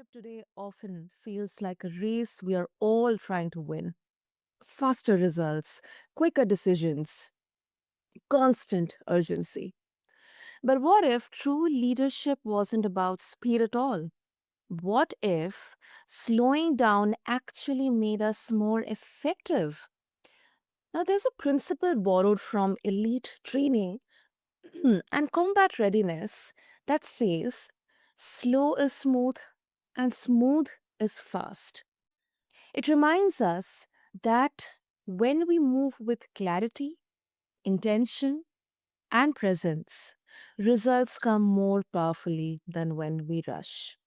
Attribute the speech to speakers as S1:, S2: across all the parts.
S1: Leadership today often feels like a race we are all trying to win. Faster results, quicker decisions, constant urgency. But what if true leadership wasn't about speed at all? What if slowing down actually made us more effective? Now, there's a principle borrowed from elite training and combat readiness that says slow is smooth and smooth is fast. It reminds us that when we move with clarity, intention, and presence, results come more powerfully than when we rush.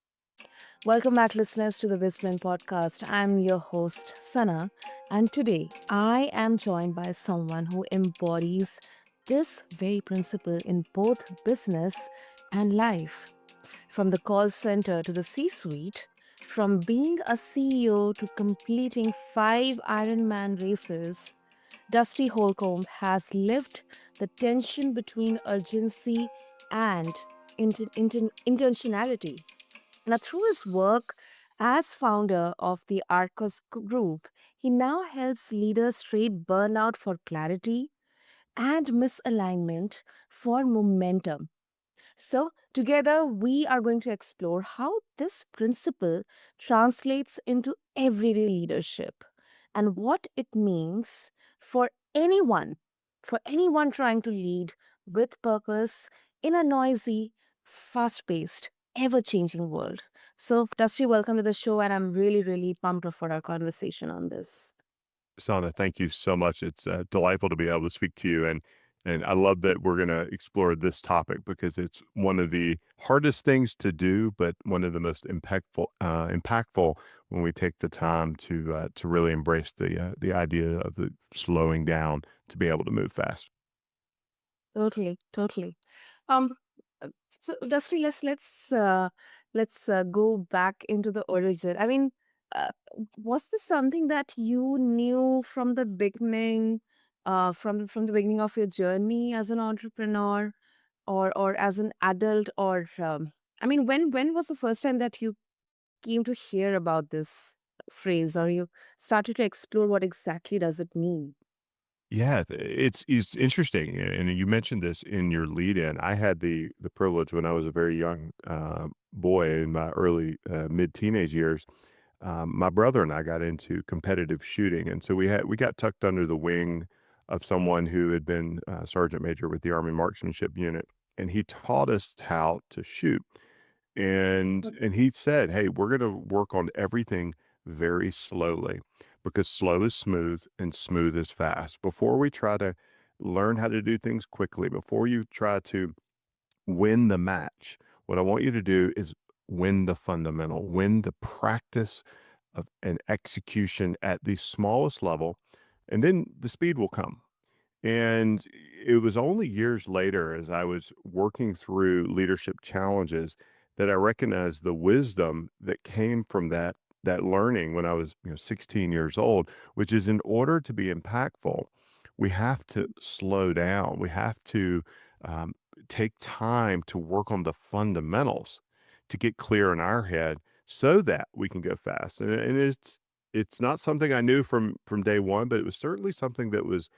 S1: Welcome back, listeners, to the BizBlend Podcast. I'm your host, Sana, and today I am joined by someone who embodies this very principle in both business and life. From the call center to the C suite, from being a CEO to completing 5 Ironman races, Dusty Holcomb has lived the tension between urgency and intentionality. Now, through his work as founder of the Arcus Group, he now helps leaders trade burnout for clarity and misalignment for momentum. So, together, we are going to explore how this principle translates into everyday leadership and what it means for anyone, for anyone trying to lead with purpose in a noisy, fast paced, ever changing world. So, Dusty, welcome to the show, and I'm really, really pumped up for our conversation on this.
S2: Sana, thank you so much. It's delightful to be able to speak to you, and I love that we're going to explore this topic because it's one of the hardest things to do, but one of the most impactful when we take the time to really embrace the idea of the slowing down to be able to move fast.
S1: Totally, totally. Um, uh, so Dusty, let's go back into the origin. I mean, uh, was this something that you knew from the beginning, from the beginning of your journey as an entrepreneur, or as an adult, or I mean, when was the first time that you came to hear about this phrase, or you started to explore what exactly does it mean?
S2: Yeah, it's interesting, and you mentioned this in your lead in. I had the privilege when I was a very young boy in my early mid teenage years. My brother and I got into competitive shooting, and so we got tucked under the wing of someone who had been sergeant major with the Army Marksmanship Unit, and he taught us how to shoot. And he said, "Hey, we're going to work on everything very slowly because slow is smooth and smooth is fast. Before we try to learn how to do things quickly, before you try to win the match, what I want you to do is win the fundamental, win the practice of an execution at the smallest level, and then the speed will come." And it was only years later, as I was working through leadership challenges, that I recognized the wisdom that came from that learning when I was, 16 years old, which is in order to be impactful, we have to slow down. We have to um, take time to work on the fundamentals to get clear in our head so that we can go fast. And it's not something I knew from day one, but it was certainly something that was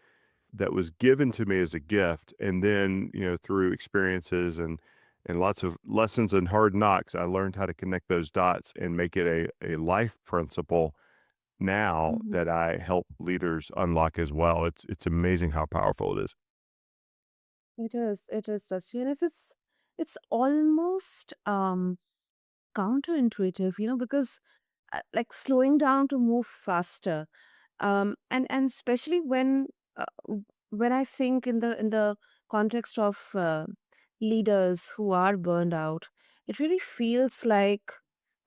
S2: given to me as a gift. And then, through experiences and lots of lessons and hard knocks, I learned how to connect those dots and make it a life principle now
S1: Mhm.
S2: that I help leaders unlock as well. It's amazing how powerful it is.
S1: It is, Dusty, and it's almost counterintuitive, because like slowing down to move faster, and especially when I think in the context of leaders who are burned out, it really feels like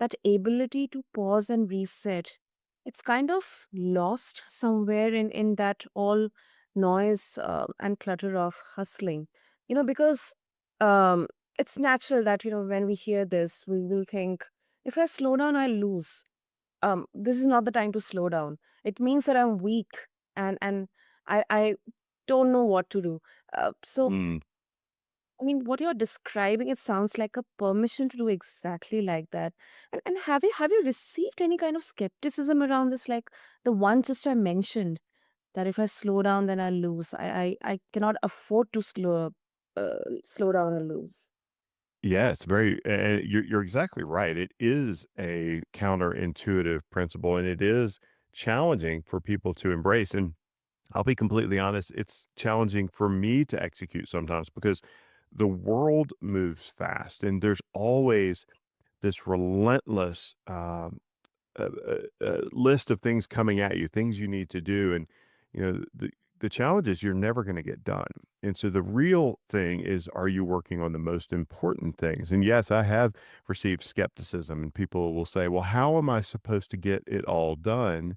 S1: that ability to pause and reset. It's kind of lost somewhere in that all noise and clutter of hustling, because um, it's natural that when we hear this, we will think, if I slow down, I lose. This is not the time to slow down. It means that I'm weak, and I don't know what to do. So
S2: Mm.
S1: I mean, what you're describing, it sounds like a permission to do exactly like that. And have you received any kind of skepticism around this? Like the one just I mentioned, that if I slow down, then I lose. I cannot afford to slow down or lose.
S2: Yeah, it's very you're exactly right. It is a counterintuitive principle, and it is challenging for people to embrace, and I'll be completely honest, it's challenging for me to execute sometimes because the world moves fast, and there's always this relentless, list of things coming at you, things you need to do, and the challenge is you're never going to get done. And so the real thing is, are you working on the most important things? And yes, I have received skepticism, and people will say, "Well, how am I supposed to get it all done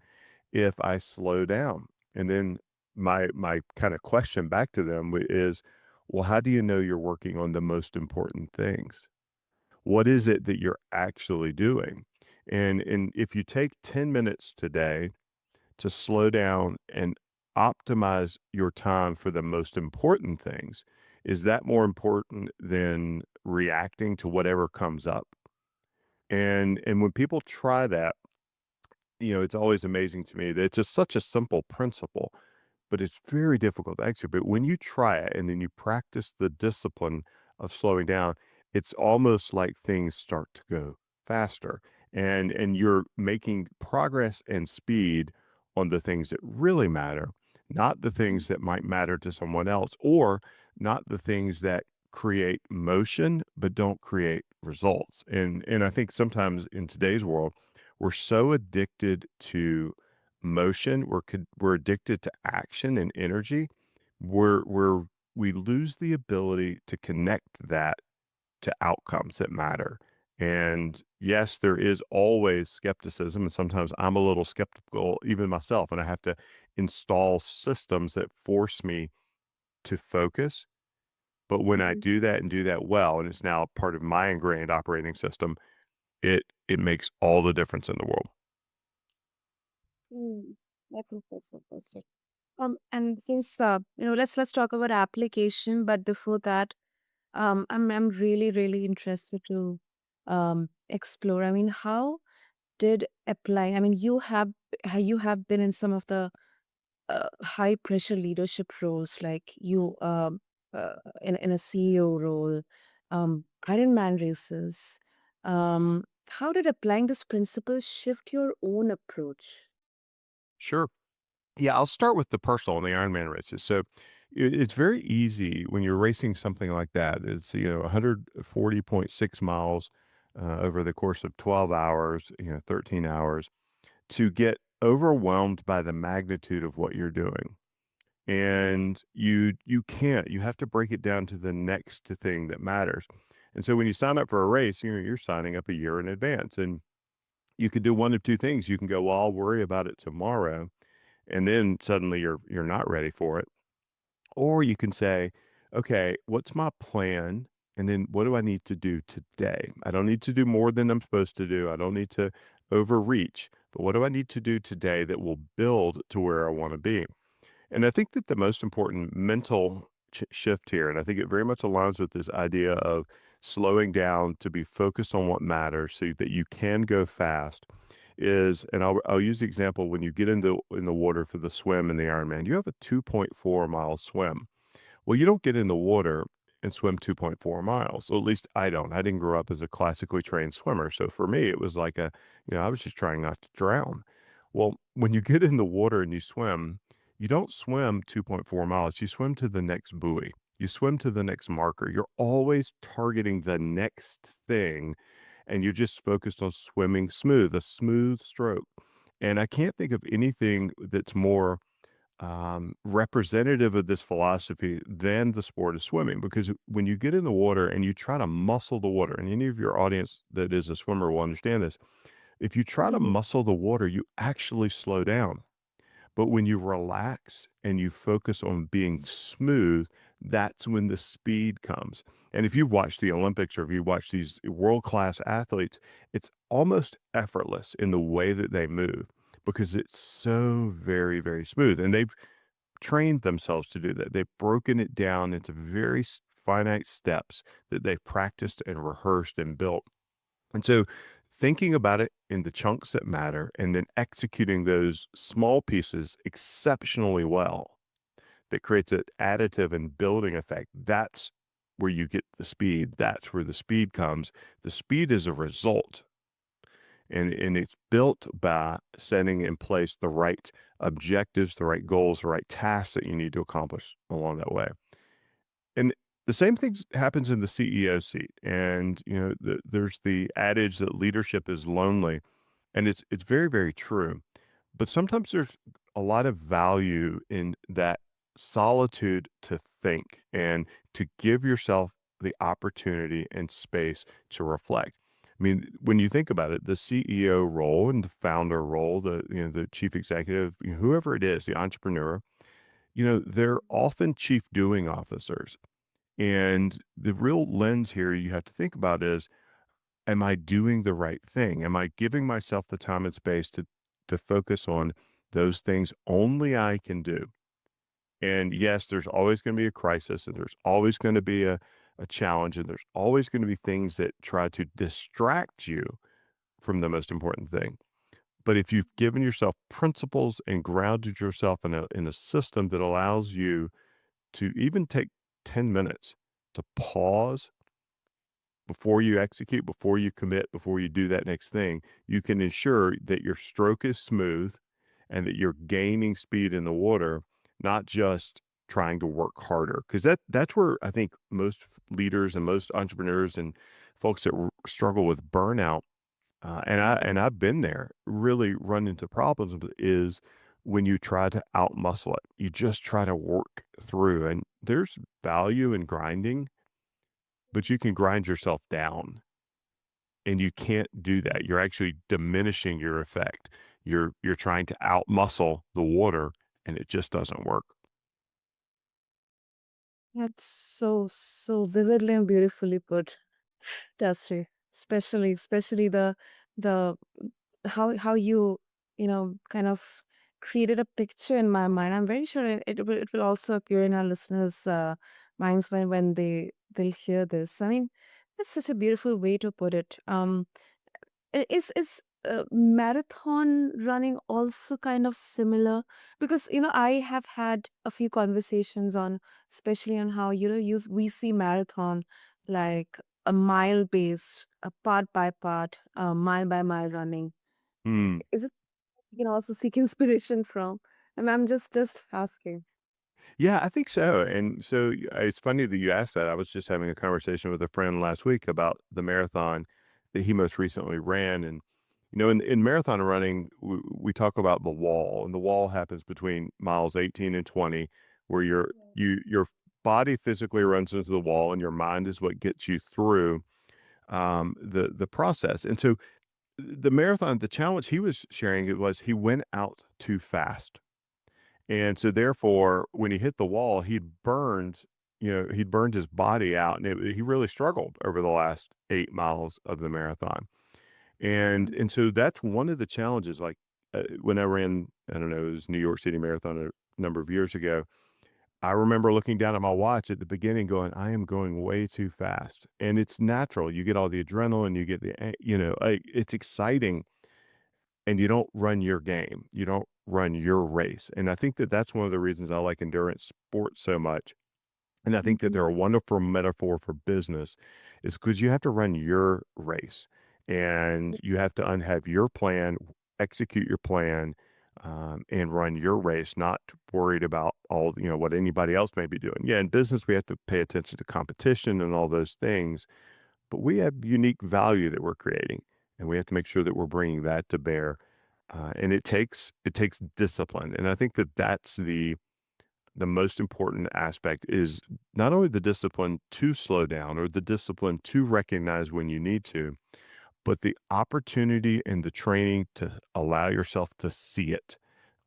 S2: if I slow down?" And then my kind of question back to them is, "Well, how do you know you're working on the most important things? What is it that you're actually doing?" And if you take 10 minutes today to slow down and optimize your time for the most important things, is that more important than reacting to whatever comes up? And when people try that, it's always amazing to me that it's just such a simple principle, but it's very difficult to execute. But when you try it and then you practice the discipline of slowing down, it's almost like things start to go faster, and you're making progress and speed on the things that really matter, not the things that might matter to someone else, or not the things that create motion but don't create results. And I think sometimes in today's world, we're so addicted to motion, we're addicted to action and energy, we lose the ability to connect that to outcomes that matter. And yes, there is always skepticism, and sometimes I'm a little skeptical even myself, and I have to install systems that force me to focus. But when I
S1: Mhm.
S2: do that and do that well, and it's now part of my ingrained operating system, it makes all the difference in the world.
S1: Mm, that's impressive. And since let's talk about application. But before that, I'm really interested to explore. I mean, how did applying? I mean, you have been in some of the high pressure leadership roles, like in a CEO role, Ironman races. How did applying this principle shift your own approach?
S2: Sure. Yeah, I'll start with the personal and the Ironman races. So it's very easy when you're racing something like that. It's 140.6 miles over the course of 12 hours, 13 hours, to get overwhelmed by the magnitude of what you're doing. And you have to break it down to the next thing that matters. And so when you sign up for a race, you're signing up a year in advance, and you could do one of two things. You can go, well, I'll worry about it tomorrow, and then suddenly you're not ready for it. Or you can say, okay, what's my plan? And then what do I need to do today? I don't need to do more than I'm supposed to do. I don't need to overreach, but what do I need to do today that will build to where I want to be? And I think that the most important mental shift here, and I think it very much aligns with this idea of slowing down to be focused on what matters so that you can go fast, is, and I'll use the example when you get in the water for the swim in the Ironman, you have a 2.4 mile swim. Well, you don't get in the water and swim 2.4 miles. Well, at least I don't. I didn't grow up as a classically trained swimmer. So for me, it was like I was just trying not to drown. Well, when you get in the water and you swim, you don't swim 2.4 miles. You swim to the next buoy. You swim to the next marker. You're always targeting the next thing, and you're just focused on swimming smooth, a smooth stroke. And I can't think of anything that's more representative of this philosophy than the sport of swimming. Because when you get in the water and you try to muscle the water, and any of your audience that is a swimmer will understand this, if you try to
S1: Mhm.
S2: muscle the water, you actually slow down. But when you relax and you focus on being smooth, that's when the speed comes. And if you've watched the Olympics or if you watch these world class athletes, it's almost effortless in the way that they move because it's so very smooth. And they've trained themselves to do that. They've broken it down into very finite steps that they've practiced and rehearsed and built. And so thinking about it in the chunks that matter and then executing those small pieces exceptionally well that creates an additive and building effect. That's where you get the speed. That's where the speed comes. The speed is a result, and it's built by setting in place the right objectives, the right goals, the right tasks that you need to accomplish along that way. And the same thing happens in the CEO seat. And there's the adage that leadership is lonely, and it's very, very true. But sometimes there's a lot of value in that solitude to think and to give yourself the opportunity and space to reflect. I mean, when you think about it, the CEO role and the founder role, the chief executive, whoever it is, the entrepreneur, they're often chief doing officers. And the real lens here you have to think about is, am I doing the right thing? Am I giving myself the time and space to focus on those things only I can do? And yes, there's always going to be a crisis, and there's always going to be a challenge, and there's always going to be things that try to distract you from the most important thing. But if you've given yourself principles and grounded yourself in a system that allows you to even take 10 minutes to pause before you execute, before you commit, before you do that next thing, you can ensure that your stroke is smooth and that you're gaining speed in the water, not just trying to work harder. Because that's where I think most leaders and most entrepreneurs and folks that struggle with burnout, and I've been there, really run into problems with, is when you try to outmuscle it. You just try to work through, and there's value in grinding, but you can grind yourself down, and you can't do that. You're actually diminishing your effect. You're trying to outmuscle the water, and it just doesn't work.
S1: That's so, so vividly and beautifully put, Dusty. Especially the how you kind of created a picture in my mind. I'm very sure it will also appear in our listeners' minds when they'll hear this. I mean, that's such a beautiful way to put it. Is marathon running also kind of similar? Because I have had a few conversations on, especially on how we see marathon like a mile based, a part by part, mile by mile running.
S2: Hmm.
S1: Is it you can also seek inspiration from? I'm just asking.
S2: Yeah, I think so. And so it's funny that you asked that. I was just having a conversation with a friend last week about the marathon that he most recently ran. And, in marathon running, we talk about the wall, and the wall happens between miles 18 and 20, where your body physically runs into the wall, and your mind is what gets you through the process. And so the marathon, the challenge he was sharing, it was he went out too fast, and so therefore, when he hit the wall, he'd burned his body out, and he really struggled over the last 8 miles of the marathon. And so that's one of the challenges. Like, when I ran, I don't know, it was New York City Marathon a number of years ago. I remember looking down at my watch at the beginning, going, "I am going way too fast," and it's natural. You get all the adrenaline, you get it's exciting, and you don't run your game. You don't run your race. And I think that that's one of the reasons I like endurance sports so much. And I think that
S1: Mhm.
S2: they're a wonderful metaphor for business, is because you have to run your race, and you have to have your plan, execute your plan, and run your race, not worried about what anybody else may be doing. Yeah, in business, we have to pay attention to competition and all those things, but we have unique value that we're creating, and we have to make sure that we're bringing that to bear. And it takes discipline, and I think that that's the most important aspect, is not only the discipline to slow down or the discipline to recognize when you need to, but the opportunity and the training to allow yourself to see it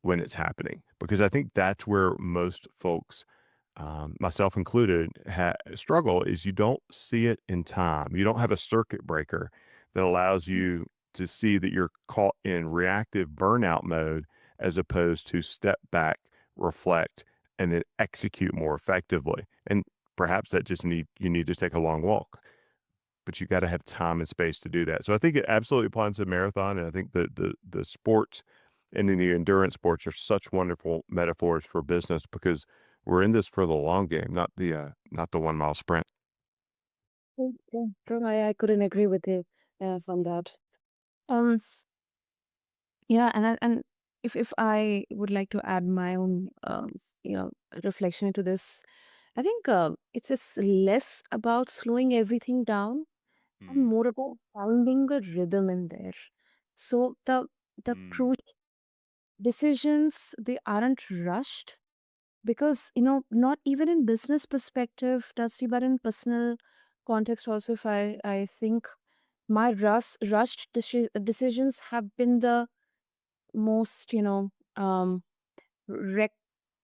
S2: when it's happening. Because I think that's where most folks, myself included, struggle, is you don't see it in time. You don't have a circuit breaker that allows you to see that you're caught in reactive burnout mode, as opposed to step back, reflect, and then execute more effectively. And perhaps that just you need to take a long walk, but you gotta have time and space to do that. So I think it absolutely applies to marathon, and I think the sports and then the endurance sports are such wonderful metaphors for business because we're in this for the long game, not the 1 mile sprint.
S1: True, true. I couldn't agree with you on that. Um, yeah, and if I would like to add my own reflection into this, I think it's less about slowing everything down and
S2: Mm,
S1: more about finding the rhythm in there. So the
S2: mm,
S1: crucial decisions, they aren't rushed because not even in business perspective, Dusty, but in personal context also. If I think my rushed decisions have been the most rec-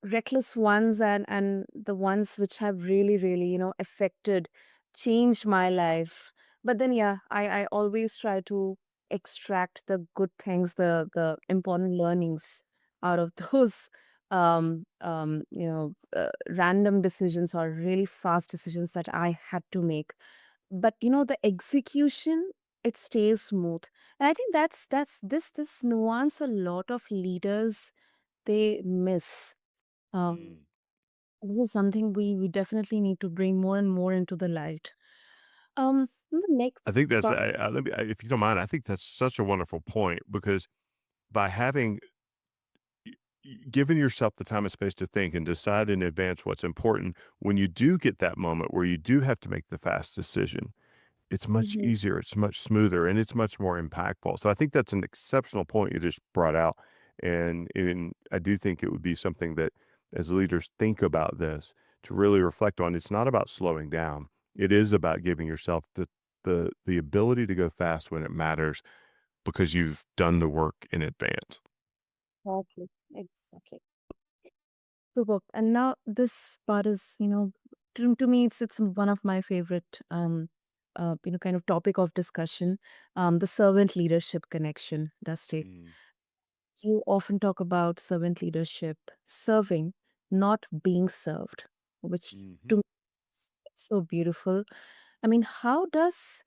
S1: reckless ones, and the ones which have really affected, changed my life. But then yeah, I always try to extract the good things, the important learnings out of those random decisions or really fast decisions that I had to make. But the execution, it stays smooth. And I think that's this nuance a lot of leaders, they miss. um,
S2: mm.
S1: this is something we definitely need to bring more and more into the light. The
S2: I
S1: next
S2: think that's
S1: part.
S2: let me if you don't mind, I think that's such a wonderful point because by having giving yourself the time and space to think and decide in advance what's important, when you do get that moment where you do have to make the fast decision, it's much
S1: Mhm.
S2: easier, it's much smoother, and it's much more impactful. So I think that's an exceptional point you just brought out, and I do think it would be something that as leaders think about this to really reflect on. It's not about slowing down. It is about giving yourself the ability to go fast when it matters because you've done the work in advance.
S1: Exactly. Exactly. Super. And now this part is, to me, it's one of my favorite, kind of topic of discussion. The servant leadership connection, Dusty.
S2: Mm,
S1: You often talk about servant leadership, serving, not being served, which
S2: mhm.
S1: to me is so beautiful. I mean, how does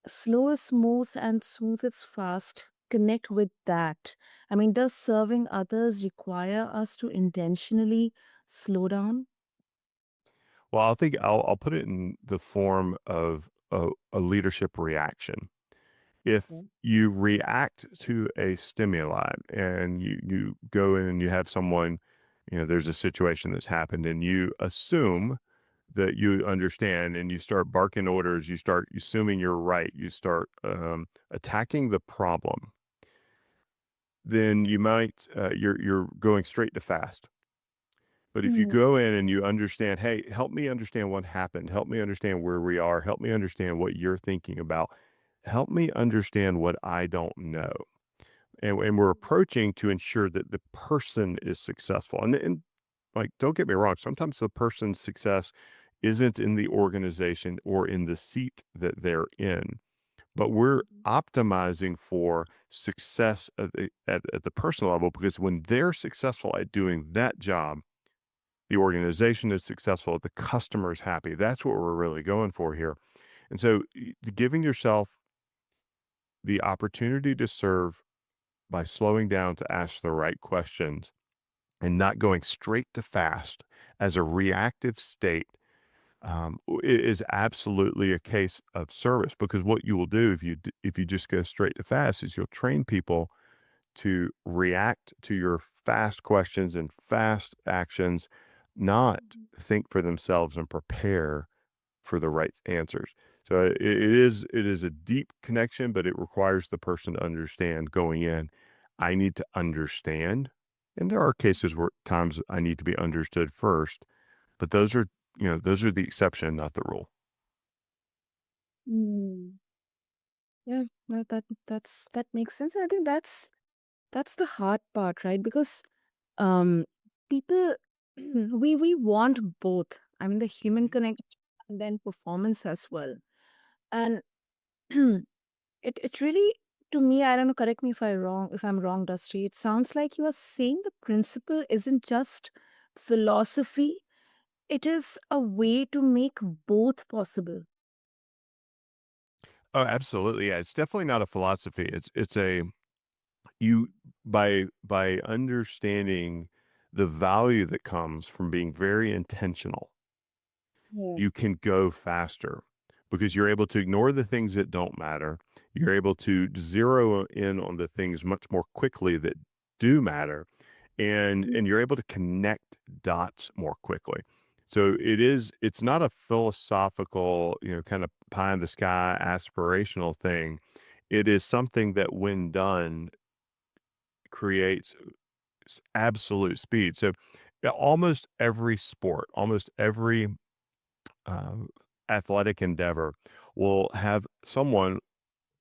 S1: slow is smooth and smooth is fast connect with that? I mean, does serving others require us to intentionally slow down?
S2: Well, I think I'll put it in the form of a leadership reaction. If
S1: Okay.
S2: you react to a stimuli and you go in and you have someone, there's a situation that's happened and you assume that you understand and you start barking orders, you start assuming you're right, you start attacking the problem, then you might you're going straight to fast. But if you
S1: Mm,
S2: go in and you understand, hey, help me understand what happened, help me understand where we are, help me understand what you're thinking about, help me understand what I don't know. And we're approaching to ensure that the person is successful. And like, don't get me wrong, sometimes the person's success isn't in the organization or in the seat that they're in, but we're optimizing for success at the personal level because when they're successful at doing that job, the organization is successful, the customer is happy. That's what we're really going for here. And so giving yourself the opportunity to serve by slowing down to ask the right questions and not going straight to fast as a reactive state is absolutely a case of service because what you will do if you just go straight to fast is you'll train people to react to your fast questions and fast actions, not think for themselves and prepare for the right answers. So it is a deep connection, but it requires the person to understand going in. I need to understand, and there are cases where times I need to be understood first, but those are the exception, not the rule.
S1: mm. Yeah, that makes sense. I think that's the hard part, right? Because um people we want both. I mean, the human
S2: Mhm.
S1: connection and then performance as well. And it really, to me, I don't know, correct me if I'm wrong, Dusty. It sounds like you are saying the principle isn't just philosophy, It is a way to make both possible.
S2: Oh, absolutely. Yeah, it's definitely not a philosophy. It's a you by understanding the value that comes from being very intentional,
S1: Yeah.
S2: you can go faster because you're able to ignore the things that don't matter. You're able to zero in on the things much more quickly that do matter, and you're able to connect dots more quickly. So it's not a philosophical, kind of pie in the sky aspirational thing. It is something that when done creates absolute speed. So yeah, almost every sport, almost every um, athletic endeavor will have someone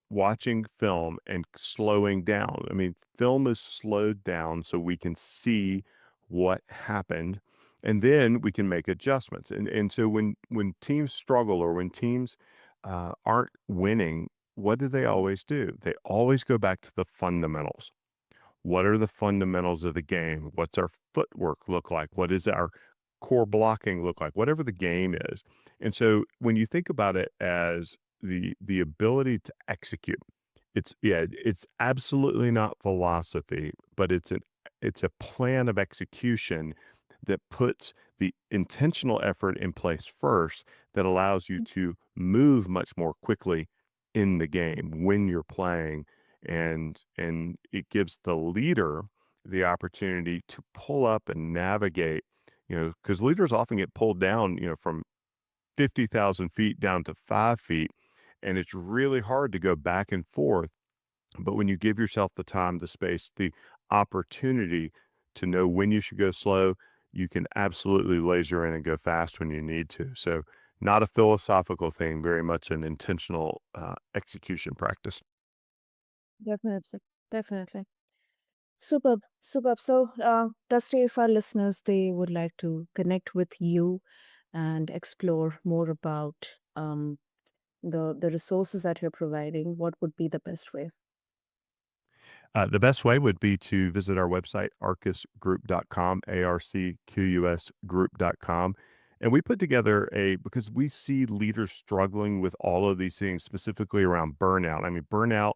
S2: watching film and slowing down. I mean, film is slowed down so we can see what happened, and then we can make adjustments. And so when teams struggle or when teams aren't winning, what do they always do? They always go back to the fundamentals. What are the fundamentals of the game? What's our footwork look like? What is our core blocking look like? Whatever the game is. And so when you think about it as the ability to execute, it's absolutely not philosophy, but it's a plan of execution that puts the intentional effort in place first that allows you to move much more quickly in the game when you're playing, and it gives the leader the opportunity to pull up and navigate, because leaders often get pulled down, from 50,000 feet down to 5 feet, and it's really hard to go back and forth. But when you give yourself the time, the space, the opportunity to know when you should go slow, you can absolutely laser in and go fast when you need to. So, not a philosophical thing, very much an intentional execution practice.
S1: Definitely. Definitely. Superb. Superb. So, Dusty, if our listeners they would like to connect with you and explore more about the resources that you're providing, what would be the best way?
S2: The best way would be to visit our website, arcusgroup.com, ARCQUS group.com. And we put together because we see leaders struggling with all of these things, specifically around burnout. I mean, burnout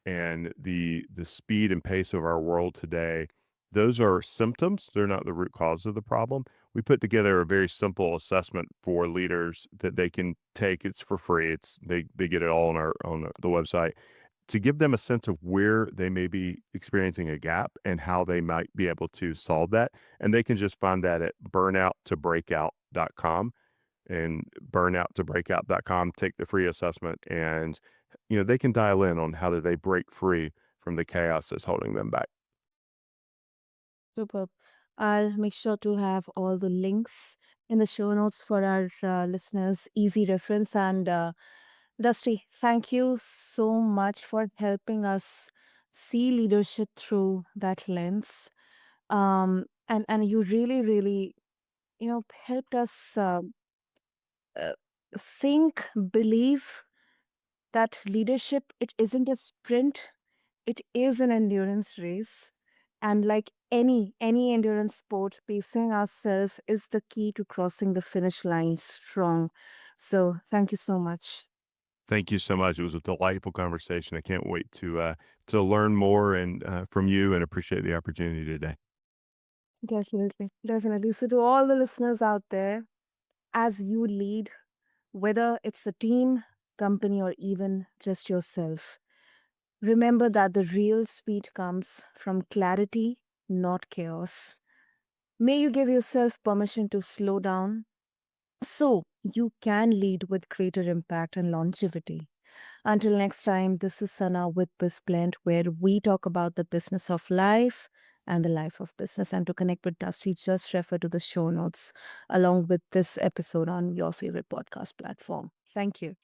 S2: and the speed and pace of our world today, those are symptoms. They're not the root cause of the problem. We put together a very simple assessment for leaders that they can take. It's for free. They get it all on the website to give them a sense of where they may be experiencing a gap and how they might be able to solve that. And they can just find that at burnout2breakout.com, and burnout2breakout.com, take the free assessment, and they can dial in on how do they break free from the chaos that's holding them back.
S1: Superb. I'll make sure to have all the links in the show notes for our listeners, easy reference. And Dusty, thank you so much for helping us see leadership through that lens. And you really, really, helped us uh, think, believe that leadership, it isn't a sprint, it is an endurance race. And like any endurance sport, pacing ourselves is the key to crossing the finish line strong. So thank you so much.
S2: Thank you so much. It was a delightful conversation. I can't wait to learn more and from you, and appreciate the opportunity today.
S1: Definitely, definitely. So to all the listeners out there, as you lead, whether it's a team, company, or even just yourself, remember that the real speed comes from clarity, not chaos. May you give yourself permission to slow down so you can lead with greater impact and longevity. Until next time, this is Sana with BizBlend, where we talk about the business of life and the life of business. And to connect with Dusty, just refer to the show notes along with this episode on your favorite podcast platform. Thank you.